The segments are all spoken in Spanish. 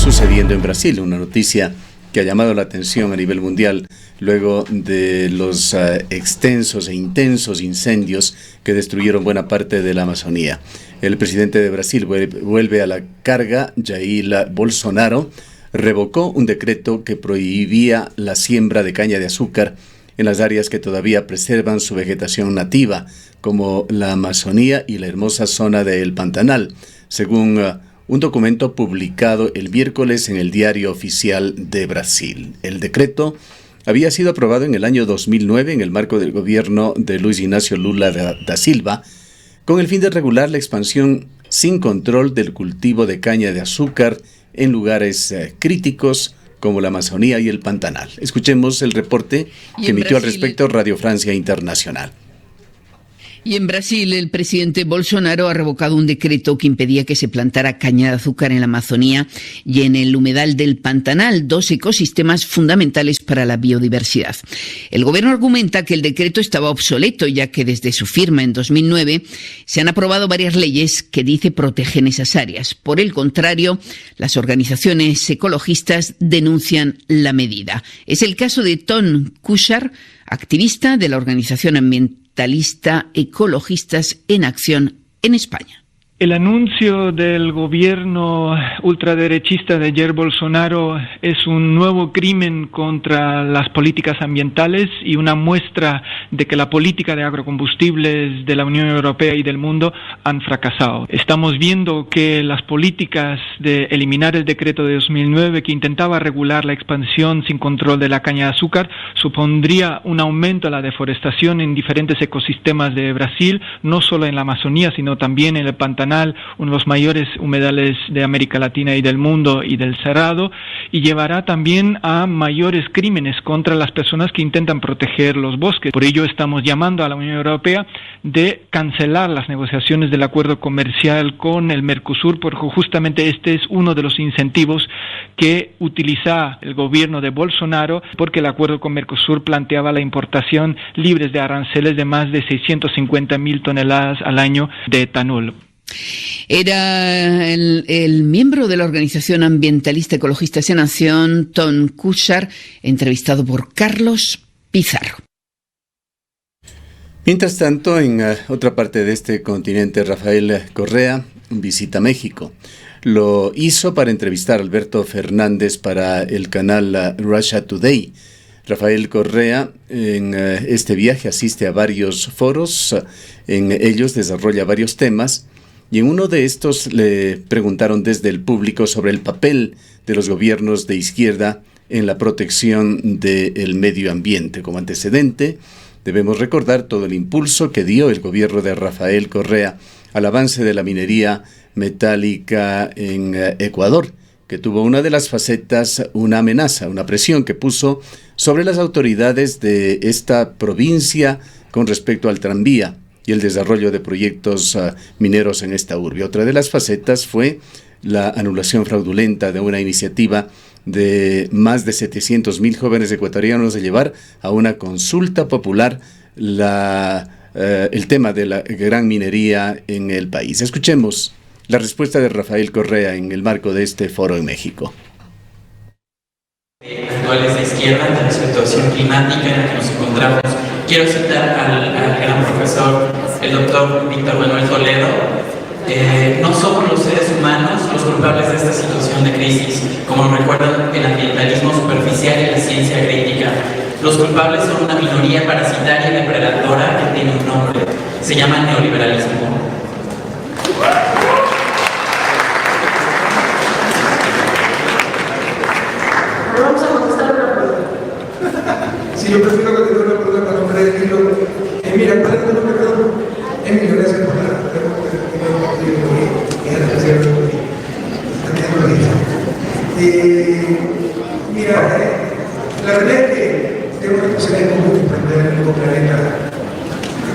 sucediendo en Brasil, una noticia que ha llamado la atención a nivel mundial luego de los extensos e intensos incendios que destruyeron buena parte de la Amazonía. El presidente de Brasil vuelve a la carga. Jair Bolsonaro revocó un decreto que prohibía la siembra de caña de azúcar en las áreas que todavía preservan su vegetación nativa, como la Amazonía y la hermosa zona del Pantanal, según un documento publicado el miércoles en el Diario Oficial de Brasil. El decreto había sido aprobado en el año 2009 en el marco del gobierno de Luiz Inácio Lula da Silva, con el fin de regular la expansión sin control del cultivo de caña de azúcar en lugares críticos como la Amazonía y el Pantanal. Escuchemos el reporte que emitió al respecto Radio Francia Internacional. Y en Brasil, el presidente Bolsonaro ha revocado un decreto que impedía que se plantara caña de azúcar en la Amazonía y en el humedal del Pantanal, dos ecosistemas fundamentales para la biodiversidad. El gobierno argumenta que el decreto estaba obsoleto, ya que desde su firma en 2009 se han aprobado varias leyes que dice protegen esas áreas. Por el contrario, las organizaciones ecologistas denuncian la medida. Es el caso de Ton Cuixart, activista de la organización ambientalista Ecologistas en Acción en España. El anuncio del gobierno ultraderechista de Jair Bolsonaro es un nuevo crimen contra las políticas ambientales y una muestra de que la política de agrocombustibles de la Unión Europea y del mundo han fracasado. Estamos viendo que las políticas de eliminar el decreto de 2009 que intentaba regular la expansión sin control de la caña de azúcar supondría un aumento a la deforestación en diferentes ecosistemas de Brasil, no solo en la Amazonía, sino también en el Pantanal, uno de los mayores humedales de América Latina y del mundo y del Cerrado, y llevará también a mayores crímenes contra las personas que intentan proteger los bosques. Por ello estamos llamando a la Unión Europea de cancelar las negociaciones del acuerdo comercial con el Mercosur, porque justamente este es uno de los incentivos que utiliza el gobierno de Bolsonaro, porque el acuerdo con Mercosur planteaba la importación libre de aranceles de más de 650.000 toneladas al año de etanol. Era el miembro de la organización ambientalista Ecologistas en Acción, Ton Cuixart, entrevistado por Carlos Pizarro. Mientras tanto, en otra parte de este continente, Rafael Correa visita México. Lo hizo para entrevistar a Alberto Fernández para el canal Russia Today. Rafael Correa en este viaje asiste a varios foros, en ellos desarrolla varios temas, y en uno de estos le preguntaron desde el público sobre el papel de los gobiernos de izquierda en la protección del medio ambiente. Como antecedente, debemos recordar todo el impulso que dio el gobierno de Rafael Correa al avance de la minería metálica en Ecuador, que tuvo una de las facetas, una amenaza, una presión que puso sobre las autoridades de esta provincia con respecto al tranvía y el desarrollo de proyectos mineros en esta urbe. Otra de las facetas fue la anulación fraudulenta de una iniciativa de más de 700.000 jóvenes ecuatorianos de llevar a una consulta popular el tema de la gran minería en el país. Escuchemos la respuesta de Rafael Correa en el marco de este foro en México. Actuales de izquierda ante la situación climática en la que nos encontramos. Quiero citar al gran profesor, el doctor Víctor Manuel Toledo. No somos los seres humanos los culpables de esta situación de crisis, como nos recuerdan el ambientalismo superficial y la ciencia crítica. Los culpables son una minoría parasitaria y depredadora que tiene un nombre. Se llama neoliberalismo. Vamos a contestar una pregunta. Sí, yo prefiero contestar una pregunta para no perder el hilo. Mira, ¿cuál es tu nombre, perdón? Emilio, gracias por la mira, la verdad es que tenemos responsabilidad común de emprender el nuevo planeta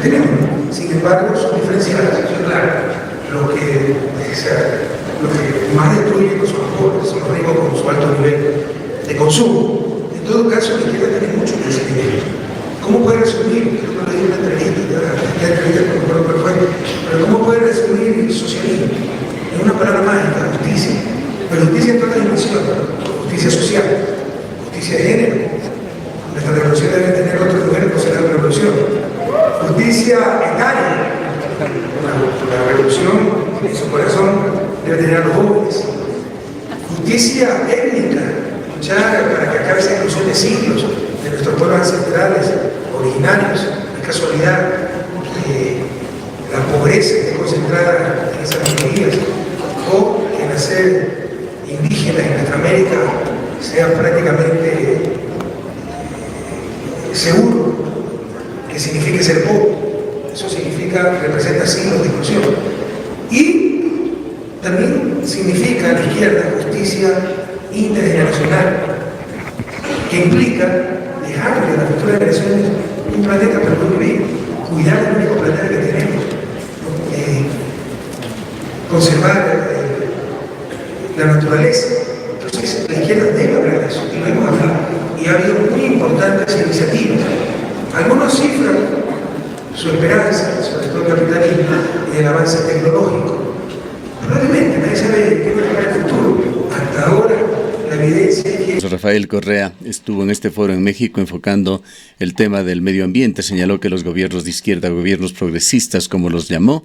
que tenemos. Sin embargo, son diferenciadas, eso es claro. Lo que más destruye no son los pobres, son los ricos con su alto nivel de consumo. En todo caso, la izquierda tiene mucho de ese nivel. ¿Cómo puede resumir? Creo que leí una entrevista, pero ¿cómo puede resumir el socialismo? Es una palabra mágica, justicia. pero justicia en todas las dimensiones, justicia social, justicia de género. Nuestra revolución debe tener otro lugar por ser la revolución. Justicia etaria. La revolución en su corazón debe tener a los jóvenes. Justicia étnica, luchar para que acabe esa exclusión de siglos de nuestros pueblos ancestrales, originarios. No es casualidad que la pobreza esté concentrada en esas minorías, o que nacer indígena en nuestra América sea prácticamente seguro, que signifique ser pobre. Eso representa signos de exclusión. Y también significa a la izquierda justicia intergeneracional, que implica dejarle a las futuras generaciones un planeta para poder vivir, cuidar del único planeta que tenemos, conservar la naturaleza. Entonces la izquierda debe hablar de eso, y lo hemos hablado, y ha habido muy importantes iniciativas. Algunos cifran su esperanza, sobre todo el capitalismo, y el avance tecnológico. Probablemente nadie sabe qué va a pasar en el futuro. Hasta ahora la evidencia es que... Rafael Correa estuvo en este foro en México enfocando el tema del medio ambiente. Señaló que los gobiernos de izquierda, gobiernos progresistas, como los llamó,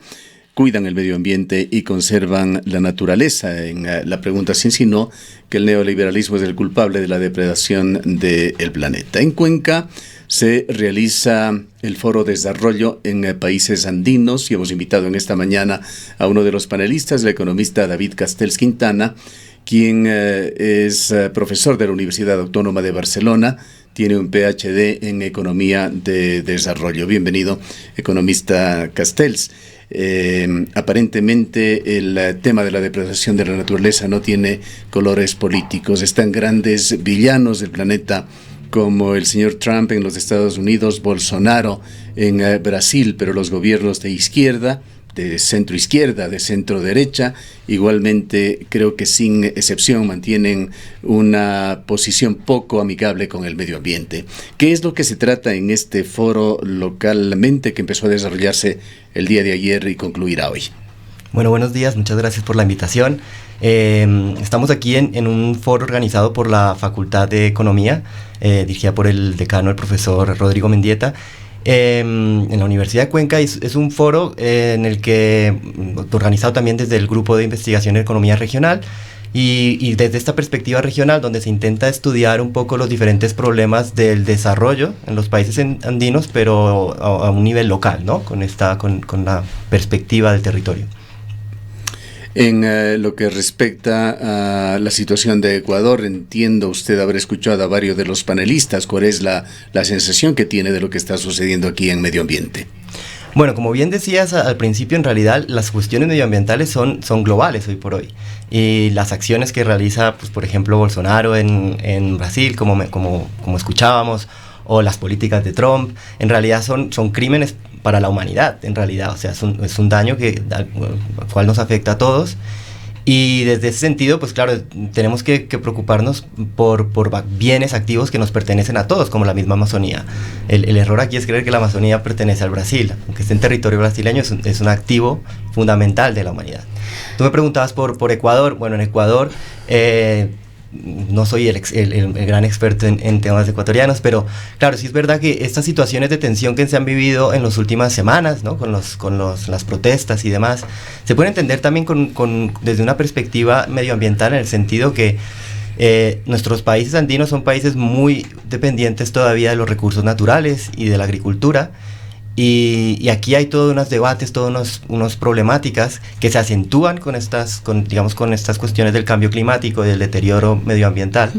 cuidan el medio ambiente y conservan la naturaleza. En la pregunta se insinuó que el neoliberalismo es el culpable de la depredación del planeta. En Cuenca se realiza el Foro Desarrollo en países andinos y hemos invitado en esta mañana a uno de los panelistas, el economista David Castells Quintana, quien es profesor de la Universidad Autónoma de Barcelona, tiene un PhD en Economía de Desarrollo. Bienvenido, economista Castells. Aparentemente el tema de la depredación de la naturaleza no tiene colores políticos. Están grandes villanos del planeta como el señor Trump en los Estados Unidos, Bolsonaro en Brasil, pero los gobiernos de izquierda, de centro izquierda, de centro derecha, igualmente creo que sin excepción mantienen una posición poco amigable con el medio ambiente. ¿Qué es lo que se trata en este foro localmente que empezó a desarrollarse el día de ayer y concluirá hoy? Bueno, buenos días, muchas gracias por la invitación. Estamos aquí en un foro organizado por la Facultad de Economía, dirigida por el decano, el profesor Rodrigo Mendieta, en la Universidad de Cuenca. Es un foro en el que, organizado también desde el Grupo de Investigación en Economía Regional, y desde esta perspectiva regional, donde se intenta estudiar un poco los diferentes problemas del desarrollo en los países andinos, pero a un nivel local, ¿no? Con la perspectiva del territorio. En lo que respecta a la situación de Ecuador, entiendo usted haber escuchado a varios de los panelistas. ¿Cuál es la sensación que tiene de lo que está sucediendo aquí en medio ambiente? Bueno, como bien decías al principio, en realidad las cuestiones medioambientales son globales hoy por hoy. Y las acciones que realiza, pues, por ejemplo, Bolsonaro en Brasil, como escuchábamos, o las políticas de Trump, en realidad son crímenes para la humanidad, en realidad. O sea, es un daño al cual nos afecta a todos. Y desde ese sentido, pues claro, tenemos que preocuparnos por bienes activos que nos pertenecen a todos, como la misma Amazonía. El error aquí es creer que la Amazonía pertenece al Brasil. Aunque esté en territorio brasileño, es un activo fundamental de la humanidad. Tú me preguntabas por Ecuador. Bueno, en Ecuador... no soy el gran experto en temas ecuatorianos, pero claro, sí es verdad que estas situaciones de tensión que se han vivido en las últimas semanas, ¿no? con las protestas y demás, se puede entender también desde una perspectiva medioambiental, en el sentido que nuestros países andinos son países muy dependientes todavía de los recursos naturales y de la agricultura. Y aquí hay todos unos debates, todas unas problemáticas que se acentúan con estas cuestiones del cambio climático y del deterioro medioambiental.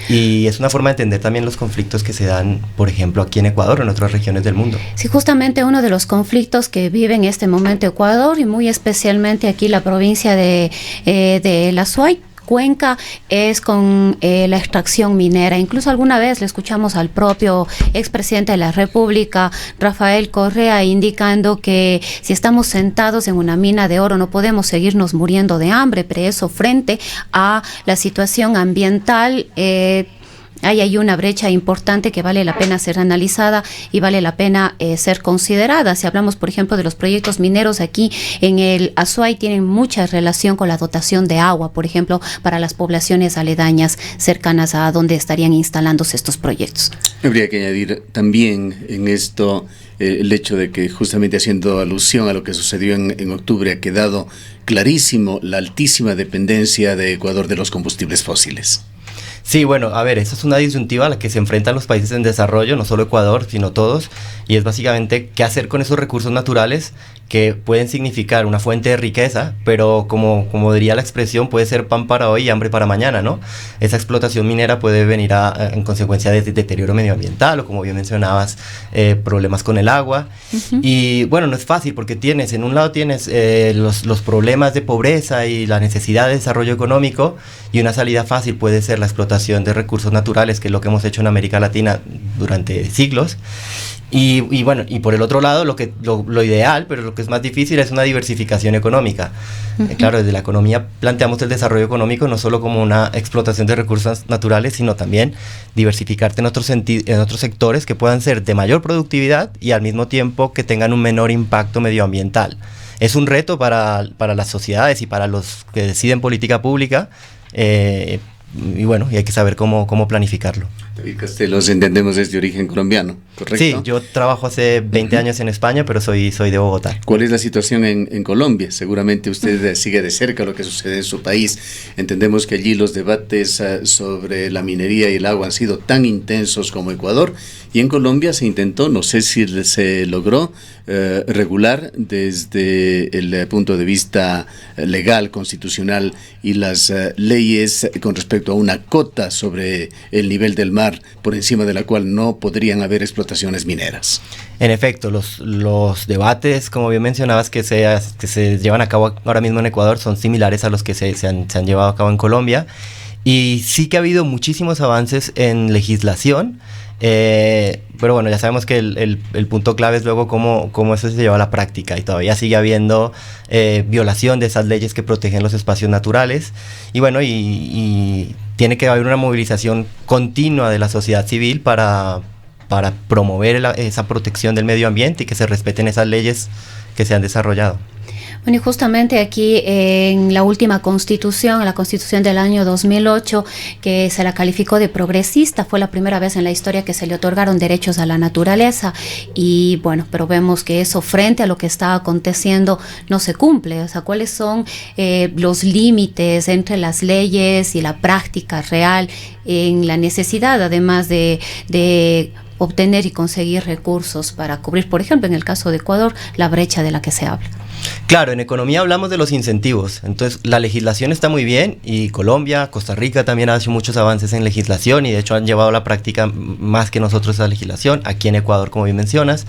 Y es una forma de entender también los conflictos que se dan, por ejemplo, aquí en Ecuador o en otras regiones del mundo. Sí, justamente uno de los conflictos que vive en este momento Ecuador, y muy especialmente aquí la provincia de La Suay, Cuenca, es con la extracción minera. Incluso alguna vez le escuchamos al propio expresidente de la República, Rafael Correa, indicando que si estamos sentados en una mina de oro no podemos seguirnos muriendo de hambre, pero eso frente a la situación ambiental hay ahí una brecha importante que vale la pena ser analizada y vale la pena ser considerada. Si hablamos, por ejemplo, de los proyectos mineros aquí en el Azuay, tienen mucha relación con la dotación de agua, por ejemplo, para las poblaciones aledañas cercanas a donde estarían instalándose estos proyectos. Habría que añadir también en esto el hecho de que, justamente haciendo alusión a lo que sucedió en octubre, ha quedado clarísimo la altísima dependencia de Ecuador de los combustibles fósiles. Sí, bueno, a ver, esa es una disyuntiva a la que se enfrentan los países en desarrollo, no solo Ecuador, sino todos, y es básicamente qué hacer con esos recursos naturales que pueden significar una fuente de riqueza, pero como diría la expresión, puede ser pan para hoy y hambre para mañana, ¿no? Esa explotación minera puede venir en consecuencia de deterioro medioambiental o, como bien mencionabas, problemas con el agua. Uh-huh. Y bueno, no es fácil porque en un lado tienes los problemas de pobreza y la necesidad de desarrollo económico, y una salida fácil puede ser la explotación de recursos naturales, que es lo que hemos hecho en América Latina durante siglos. Y bueno, y por el otro lado, lo ideal, pero lo que es más difícil, es una diversificación económica. Uh-huh. Claro, desde la economía planteamos el desarrollo económico no solo como una explotación de recursos naturales, sino también diversificarte en otros sectores que puedan ser de mayor productividad y al mismo tiempo que tengan un menor impacto medioambiental. Es un reto para las sociedades y para los que deciden política pública, y bueno, y hay que saber cómo planificarlo. David Castelos, entendemos, es de origen colombiano, ¿correcto? Sí, yo trabajo hace 20 años en España, pero soy de Bogotá. ¿Cuál es la situación en Colombia? Seguramente usted sigue de cerca lo que sucede en su país. Entendemos que allí los debates sobre la minería y el agua han sido tan intensos como Ecuador, y en Colombia se intentó, no sé si se logró, regular desde el punto de vista legal, constitucional, y las leyes con respecto a una cota sobre el nivel del mar, por encima de la cual no podrían haber explotaciones mineras. En efecto, los debates, como bien mencionabas, que se llevan a cabo ahora mismo en Ecuador son similares a los que se han llevado a cabo en Colombia, y sí que ha habido muchísimos avances en legislación. Pero bueno, ya sabemos que el punto clave es luego cómo eso se lleva a la práctica, y todavía sigue habiendo violación de esas leyes que protegen los espacios naturales, y bueno, y tiene que haber una movilización continua de la sociedad civil para promover esa protección del medio ambiente y que se respeten esas leyes que se han desarrollado. Bueno, y justamente aquí en la última constitución, la constitución del año 2008, que se la calificó de progresista, fue la primera vez en la historia que se le otorgaron derechos a la naturaleza, y bueno, pero vemos que eso frente a lo que está aconteciendo no se cumple. O sea, ¿cuáles son los límites entre las leyes y la práctica real en la necesidad, además de obtener y conseguir recursos para cubrir, por ejemplo, en el caso de Ecuador, la brecha de la que se habla? Claro, en economía hablamos de los incentivos, entonces la legislación está muy bien, y Colombia, Costa Rica también ha hecho muchos avances en legislación, y de hecho han llevado a la práctica más que nosotros esa legislación, aquí en Ecuador, como bien mencionas,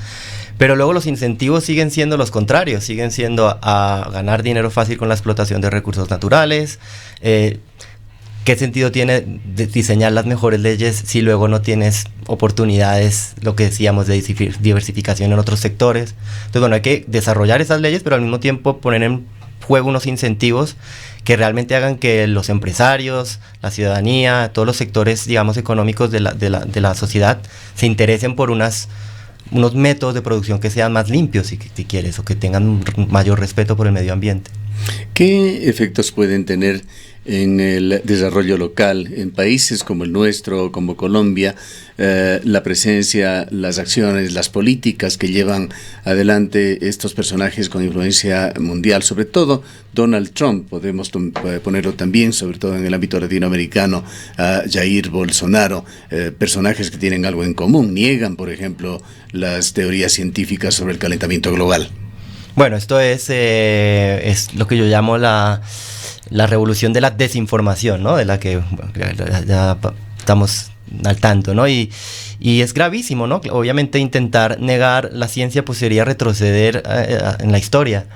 pero luego los incentivos siguen siendo los contrarios, siguen siendo a ganar dinero fácil con la explotación de recursos naturales. ¿Qué sentido tiene diseñar las mejores leyes si luego no tienes oportunidades, lo que decíamos, de diversificación en otros sectores? Entonces, bueno, hay que desarrollar esas leyes, pero al mismo tiempo poner en juego unos incentivos que realmente hagan que los empresarios, la ciudadanía, todos los sectores, digamos, económicos de la sociedad se interesen por unos métodos de producción que sean más limpios, si quieres, o que tengan un mayor respeto por el medio ambiente. ¿Qué efectos pueden tener en el desarrollo local en países como el nuestro, como Colombia, la presencia, las acciones, las políticas que llevan adelante estos personajes con influencia mundial, sobre todo Donald Trump? Podemos ponerlo también, sobre todo en el ámbito latinoamericano, a Jair Bolsonaro, personajes que tienen algo en común, niegan, por ejemplo, las teorías científicas sobre el calentamiento global. Bueno, esto es lo que yo llamo la revolución de la desinformación, ¿no? De la que ya estamos al tanto, ¿no? Y es gravísimo, ¿no? Obviamente intentar negar la ciencia pues sería retroceder en la historia.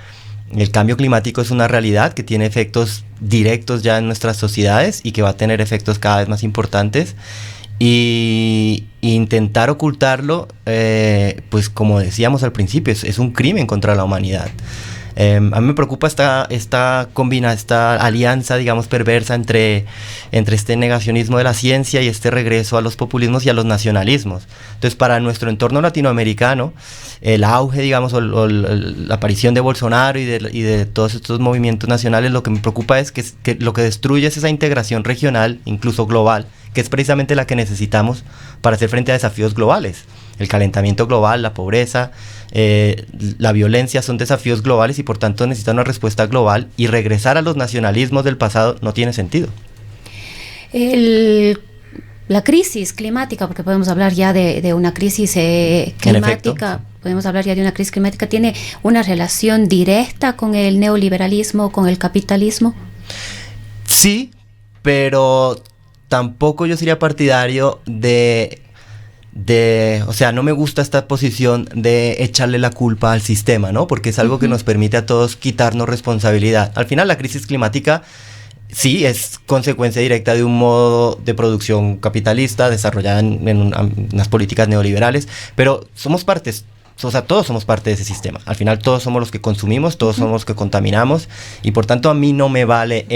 El cambio climático es una realidad que tiene efectos directos ya en nuestras sociedades y que va a tener efectos cada vez más importantes. Y intentar ocultarlo, pues como decíamos al principio, es un crimen contra la humanidad. A mí me preocupa esta alianza, digamos, perversa entre este negacionismo de la ciencia y este regreso a los populismos y a los nacionalismos. Entonces, para nuestro entorno latinoamericano, el auge, digamos, o la aparición de Bolsonaro y de todos estos movimientos nacionales, lo que me preocupa es que lo que destruye es esa integración regional, incluso global, que es precisamente la que necesitamos para hacer frente a desafíos globales. El calentamiento global, la pobreza, la violencia son desafíos globales y por tanto necesitan una respuesta global, y regresar a los nacionalismos del pasado no tiene sentido. La crisis climática, porque podemos hablar ya de una crisis climática, podemos hablar ya de una crisis climática, ¿tiene una relación directa con el neoliberalismo, con el capitalismo? Sí, pero tampoco yo sería partidario o sea, no me gusta esta posición de echarle la culpa al sistema, ¿no? Porque es algo que nos permite a todos quitarnos responsabilidad. Al final, la crisis climática sí es consecuencia directa de un modo de producción capitalista desarrollada en unas políticas neoliberales, pero todos somos parte de ese sistema. Al final todos somos los que consumimos, todos somos los que contaminamos, y por tanto a mí no me vale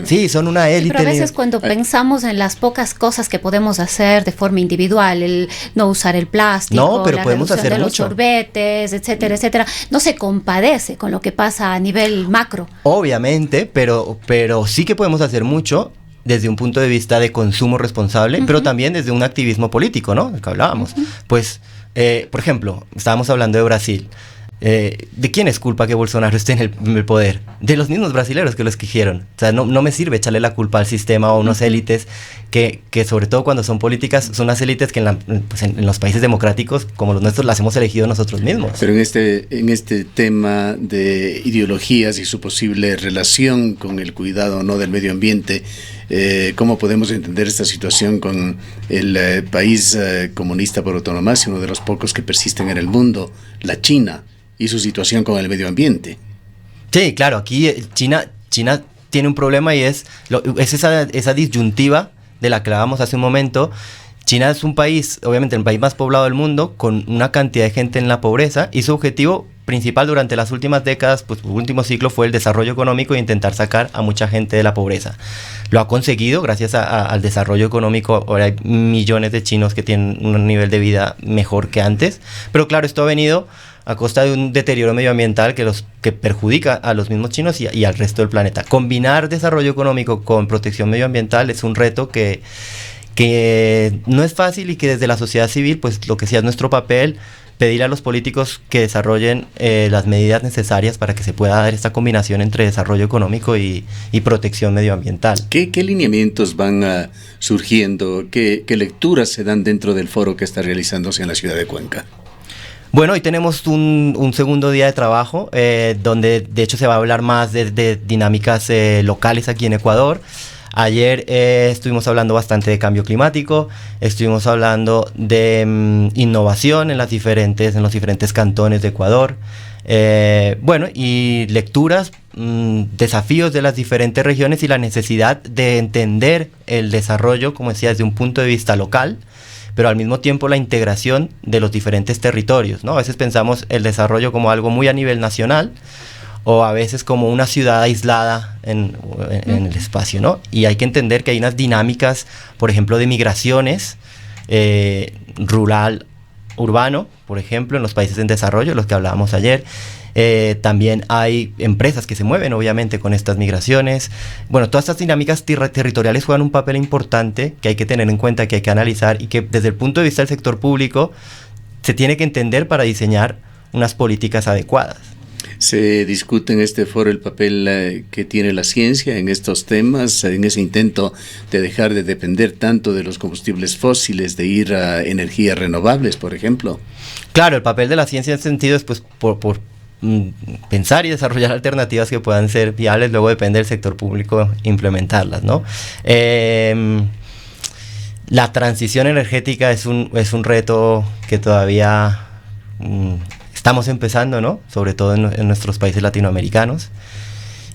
sí, son una élite. Pero a veces cuando pensamos en las pocas cosas que podemos hacer de forma individual, el no usar el plástico, pero la podemos reducción hacer de los mucho. sorbetes, etcétera, etcétera, no se compadece con lo que pasa a nivel macro. Obviamente, pero sí que podemos hacer mucho desde un punto de vista de consumo responsable, pero también desde un activismo político, ¿no? Del que hablábamos. Pues, por ejemplo, estábamos hablando de Brasil. ¿De quién es culpa que Bolsonaro esté en el poder? De los mismos brasileños que lo escogieron. O sea, no me sirve echarle la culpa al sistema o a unas élites que sobre todo cuando son políticas, son unas élites que en los países democráticos como los nuestros las hemos elegido nosotros mismos. Pero en este tema de ideologías y su posible relación con el cuidado o no del medio ambiente, ¿cómo podemos entender esta situación con el país comunista por antonomasia, uno de los pocos que persisten en el mundo, la China, y su situación con el medio ambiente? Sí, claro, aquí China tiene un problema, y es esa disyuntiva de la que hablábamos hace un momento. China es un país, obviamente el país más poblado del mundo, con una cantidad de gente en la pobreza, y su objetivo principal durante las últimas décadas, pues el último ciclo, fue el desarrollo económico e intentar sacar a mucha gente de la pobreza. Lo ha conseguido gracias al desarrollo económico. Ahora hay millones de chinos que tienen un nivel de vida mejor que antes, pero claro, esto ha venido a costa de un deterioro medioambiental que perjudica a los mismos chinos y al resto del planeta. Combinar desarrollo económico con protección medioambiental es un reto que no es fácil, y que desde la sociedad civil, pues lo que sea es nuestro papel, pedir a los políticos que desarrollen las medidas necesarias para que se pueda dar esta combinación entre desarrollo económico y protección medioambiental. ¿Qué lineamientos van surgiendo? ¿Qué lecturas se dan dentro del foro que está realizándose en la ciudad de Cuenca? Bueno, hoy tenemos un segundo día de trabajo, donde de hecho se va a hablar más de dinámicas locales aquí en Ecuador. Ayer estuvimos hablando bastante de cambio climático, estuvimos hablando de innovación en los diferentes cantones de Ecuador. Bueno, y lecturas, desafíos de las diferentes regiones y la necesidad de entender el desarrollo, como decía, desde un punto de vista local, pero al mismo tiempo la integración de los diferentes territorios, ¿no? A veces pensamos el desarrollo como algo muy a nivel nacional, o a veces como una ciudad aislada en el espacio, ¿no? Y hay que entender que hay unas dinámicas, por ejemplo, de migraciones rural-urbano, por ejemplo, en los países en desarrollo, los que hablábamos ayer. También hay empresas que se mueven, obviamente, con estas migraciones. Bueno, todas estas dinámicas territoriales juegan un papel importante que hay que tener en cuenta, que hay que analizar, y que desde el punto de vista del sector público se tiene que entender para diseñar unas políticas adecuadas. Se discute en este foro el papel que tiene la ciencia en estos temas, en ese intento de dejar de depender tanto de los combustibles fósiles, de ir a energías renovables, por ejemplo. Claro, el papel de la ciencia en ese sentido es pues por pensar y desarrollar alternativas que puedan ser viables. Luego depende del sector público implementarlas, ¿no? La transición energética es un reto que todavía estamos empezando, ¿no? Sobre todo en nuestros países latinoamericanos.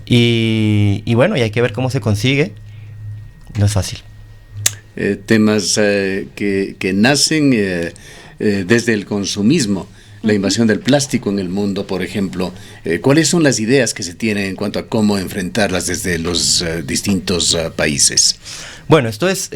Y bueno, y hay que ver cómo se consigue. No es fácil. Temas que nacen desde el consumismo. la invasión del plástico en el mundo, por ejemplo. ¿Cuáles son las ideas que se tienen en cuanto a cómo enfrentarlas desde los distintos países? Bueno, esto es,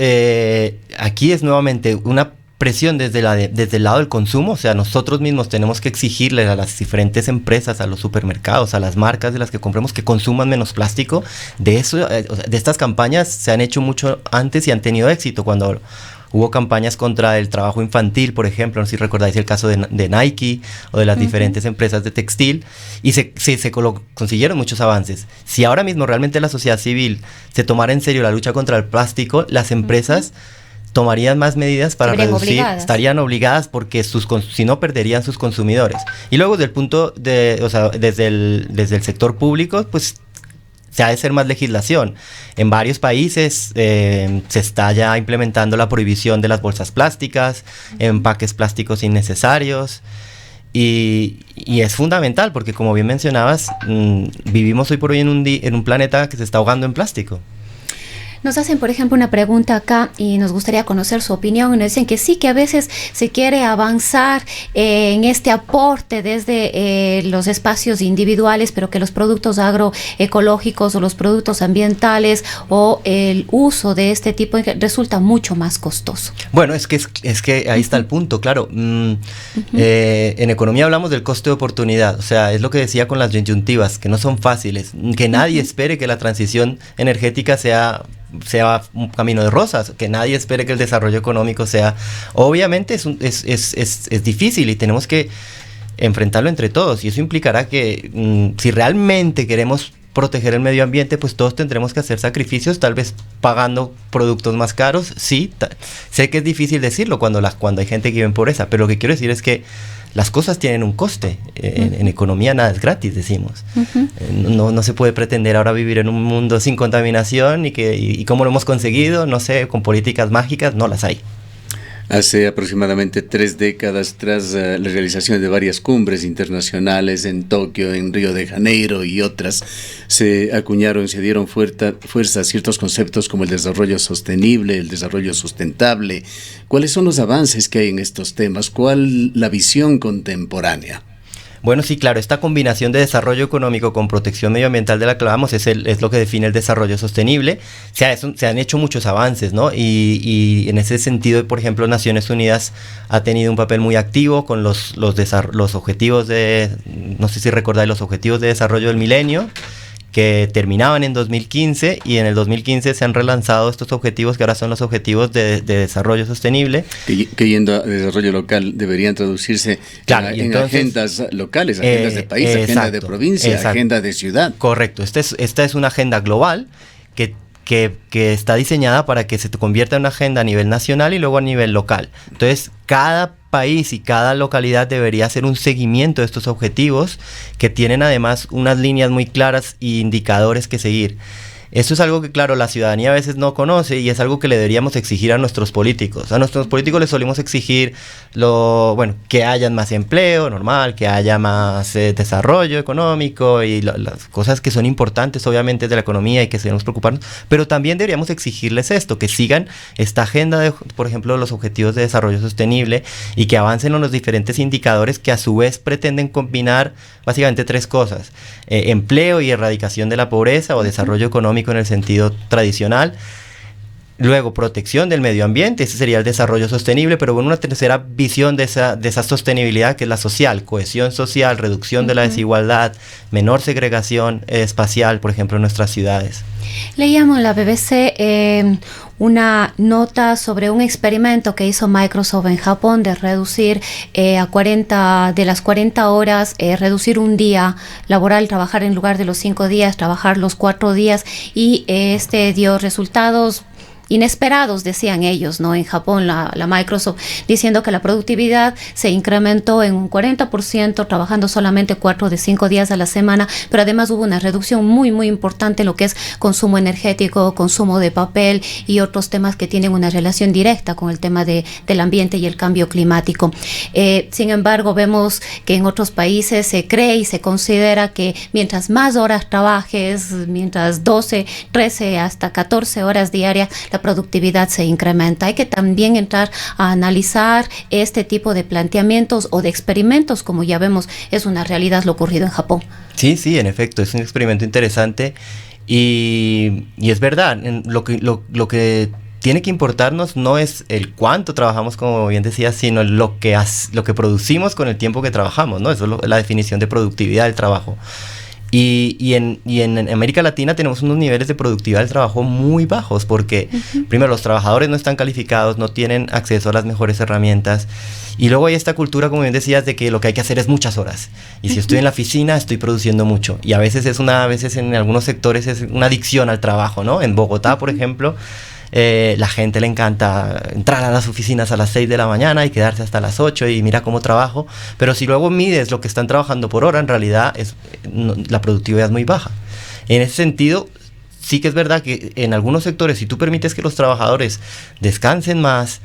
aquí es nuevamente una presión desde el lado del consumo. O sea, nosotros mismos tenemos que exigirle a las diferentes empresas, a los supermercados, a las marcas de las que compremos, que consuman menos plástico. De estas campañas se han hecho mucho antes y han tenido éxito. Cuando hubo campañas contra el trabajo infantil, por ejemplo, no sé si recordáis el caso de Nike o de las diferentes empresas de textil, y se consiguieron muchos avances. Si ahora mismo realmente la sociedad civil se tomara en serio la lucha contra el plástico, las empresas tomarían más medidas para reducir, estarían obligadas, porque si no perderían sus consumidores. Y luego desde el sector público, pues se ha de hacer más legislación. En varios países se está ya implementando la prohibición de las bolsas plásticas, empaques plásticos innecesarios, y es fundamental porque, como bien mencionabas, vivimos hoy por hoy en un planeta que se está ahogando en plástico. Nos hacen, por ejemplo, una pregunta acá y nos gustaría conocer su opinión. Nos dicen que sí, que a veces se quiere avanzar en este aporte desde los espacios individuales, pero que los productos agroecológicos o los productos ambientales o el uso de este tipo resulta mucho más costoso. Bueno, es que ahí está el punto, claro. En economía hablamos del coste de oportunidad. O sea, es lo que decía con las disyuntivas, que no son fáciles. Que nadie espere que la transición energética sea un camino de rosas, que nadie espere que el desarrollo económico sea. Obviamente es difícil y tenemos que enfrentarlo entre todos, y eso implicará que si realmente queremos proteger el medio ambiente, pues todos tendremos que hacer sacrificios, tal vez pagando productos más caros. Sí, sé que es difícil decirlo cuando hay gente que vive en pobreza, pero lo que quiero decir es que las cosas tienen un coste. En economía nada es gratis, decimos. No se puede pretender ahora vivir en un mundo sin contaminación y cómo lo hemos conseguido, no sé, con políticas mágicas, no las hay. Hace aproximadamente 3 décadas, tras la realización de varias cumbres internacionales en Tokio, en Río de Janeiro y otras, se dieron fuerza a ciertos conceptos como el desarrollo sostenible, el desarrollo sustentable. ¿Cuáles son los avances que hay en estos temas? ¿Cuál la visión contemporánea? Bueno, sí, claro, esta combinación de desarrollo económico con protección medioambiental de la que hablamos es lo que define el desarrollo sostenible. Se han hecho muchos avances, ¿no? Y en ese sentido, por ejemplo, Naciones Unidas ha tenido un papel muy activo con los objetivos no sé si recordáis, los objetivos de desarrollo del milenio, que terminaban en 2015, y en el 2015 se han relanzado estos objetivos, que ahora son los objetivos de desarrollo sostenible. Que yendo a desarrollo local deberían traducirse en agendas locales, agendas de país, agenda de provincia, agenda de ciudad. Correcto, esta es una agenda global que está diseñada para que se convierta en una agenda a nivel nacional y luego a nivel local. Entonces, cada país y cada localidad debería hacer un seguimiento de estos objetivos, que tienen además unas líneas muy claras y indicadores que seguir. Esto es algo que, claro, la ciudadanía a veces no conoce, y es algo que le deberíamos exigir a nuestros políticos. A nuestros políticos les solemos exigir que haya más empleo, normal, que haya más desarrollo económico y las cosas que son importantes, obviamente, de la economía y que debemos preocuparnos, pero también deberíamos exigirles esto, que sigan esta agenda por ejemplo, los objetivos de desarrollo sostenible, y que avancen en los diferentes indicadores que a su vez pretenden combinar básicamente 3 cosas: empleo y erradicación de la pobreza, o desarrollo económico en el sentido tradicional. Luego, protección del medio ambiente, ese sería el desarrollo sostenible, pero con una tercera visión de esa sostenibilidad, que es la social: cohesión social, reducción de la desigualdad, menor segregación espacial, por ejemplo, en nuestras ciudades. Leíamos en la BBC una nota sobre un experimento que hizo Microsoft en Japón de reducir de las 40 horas, reducir un día laboral, trabajar en lugar de los 5 días, trabajar los 4 días, y dio resultados inesperados, decían ellos, ¿no? En Japón, la Microsoft, diciendo que la productividad se incrementó en un 40%, trabajando solamente 4 de 5 días a la semana, pero además hubo una reducción muy, muy importante en lo que es consumo energético, consumo de papel y otros temas que tienen una relación directa con el tema del ambiente y el cambio climático. Sin embargo, vemos que en otros países se cree y se considera que mientras más horas trabajes, mientras 12, 13, hasta 14 horas diarias, la la productividad se incrementa. Hay que también entrar a analizar este tipo de planteamientos o de experimentos, como ya vemos, es una realidad lo ocurrido en Japón. Sí, en efecto, es un experimento interesante y es verdad, lo que tiene que importarnos no es el cuánto trabajamos, como bien decías, sino lo que producimos con el tiempo que trabajamos, ¿no? Eso es la definición de productividad del trabajo. Y en América Latina tenemos unos niveles de productividad del trabajo muy bajos porque, primero, los trabajadores no están calificados, no tienen acceso a las mejores herramientas. Y luego hay esta cultura, como bien decías, de que lo que hay que hacer es muchas horas. Y si estoy en la oficina, estoy produciendo mucho. Y a veces en algunos sectores es una adicción al trabajo, ¿no? En Bogotá, por ejemplo, la gente le encanta entrar a las oficinas a las 6 de la mañana y quedarse hasta las 8 y mira cómo trabajo, pero si luego mides lo que están trabajando por hora, en realidad la productividad es muy baja. En ese sentido, sí que es verdad que en algunos sectores, si tú permites que los trabajadores descansen más,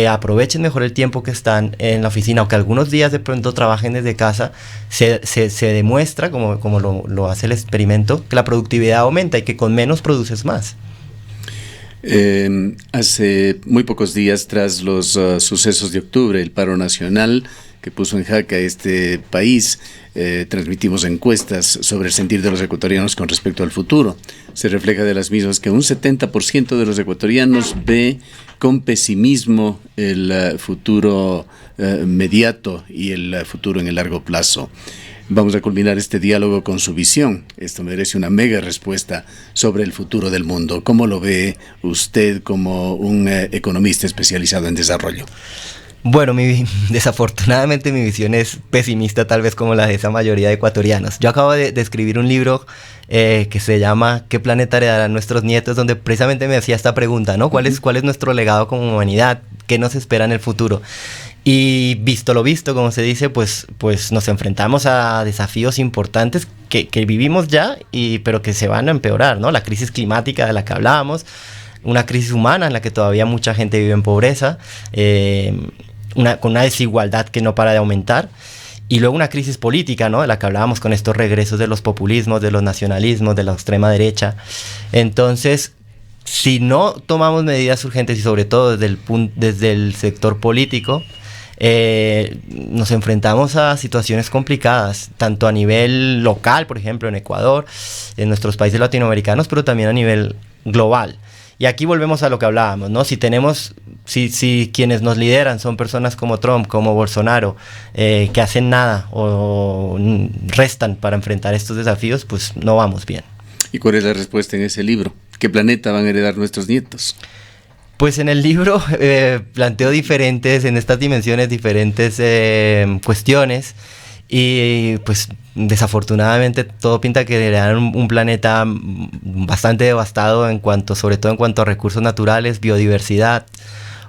aprovechen mejor el tiempo que están en la oficina o que algunos días de pronto trabajen desde casa, se demuestra, como lo hace el experimento, que la productividad aumenta y que con menos produces más. Hace muy pocos días, tras los sucesos de octubre, el paro nacional que puso en jaque a este país, transmitimos encuestas sobre el sentir de los ecuatorianos con respecto al futuro. Se refleja de las mismas que un 70% de los ecuatorianos ve con pesimismo el futuro inmediato y el futuro en el largo plazo. Vamos a culminar este diálogo con su visión. Esto merece una mega respuesta sobre el futuro del mundo. ¿Cómo lo ve usted como un economista especializado en desarrollo? Bueno, desafortunadamente mi visión es pesimista, tal vez como la de esa mayoría de ecuatorianos. Yo acabo de escribir un libro que se llama ¿Qué planeta heredarán nuestros nietos?, donde precisamente me hacía esta pregunta, ¿no? ¿Cuál es nuestro legado como humanidad? ¿Qué nos espera en el futuro? Y visto lo visto, como se dice, pues nos enfrentamos a desafíos importantes que vivimos ya, pero que se van a empeorar, ¿no? La crisis climática de la que hablábamos, una crisis humana en la que todavía mucha gente vive en pobreza, con una desigualdad que no para de aumentar, y luego una crisis política, ¿no? De la que hablábamos con estos regresos de los populismos, de los nacionalismos, de la extrema derecha. Entonces, si no tomamos medidas urgentes y sobre todo desde el sector político, nos enfrentamos a situaciones complicadas, tanto a nivel local, por ejemplo, en Ecuador, en nuestros países latinoamericanos, pero también a nivel global. Y aquí volvemos a lo que hablábamos, ¿no? Si quienes nos lideran son personas como Trump, como Bolsonaro, que hacen nada o restan para enfrentar estos desafíos, pues no vamos bien. ¿Y cuál es la respuesta en ese libro? ¿Qué planeta van a heredar nuestros nietos? Pues en el libro planteo en estas dimensiones, diferentes cuestiones, y pues desafortunadamente todo pinta que heredarán un planeta bastante devastado sobre todo en cuanto a recursos naturales, biodiversidad,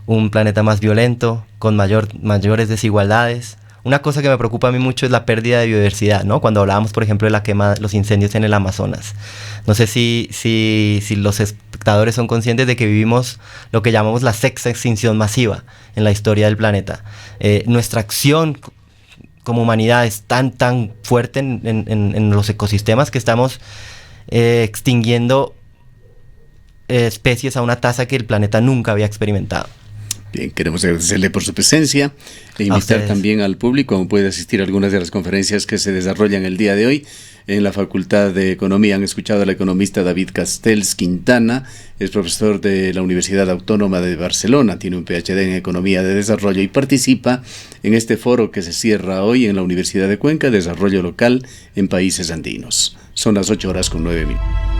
un planeta más violento, con mayores desigualdades. Una cosa que me preocupa a mí mucho es la pérdida de biodiversidad, ¿no? Cuando hablábamos, por ejemplo, de la quema, los incendios en el Amazonas. No sé si los espectadores son conscientes de que vivimos lo que llamamos la sexta extinción masiva en la historia del planeta. Nuestra acción como humanidad es tan fuerte en los ecosistemas que estamos extinguiendo especies a una tasa que el planeta nunca había experimentado. Bien, queremos agradecerle por su presencia e invitar también al público a puede asistir a algunas de las conferencias que se desarrollan el día de hoy en la Facultad de Economía. Han escuchado al economista David Castells Quintana, es profesor de la Universidad Autónoma de Barcelona, tiene un PhD en Economía de Desarrollo y participa en este foro que se cierra hoy en la Universidad de Cuenca, Desarrollo Local en Países Andinos. Son las 8:09 PM.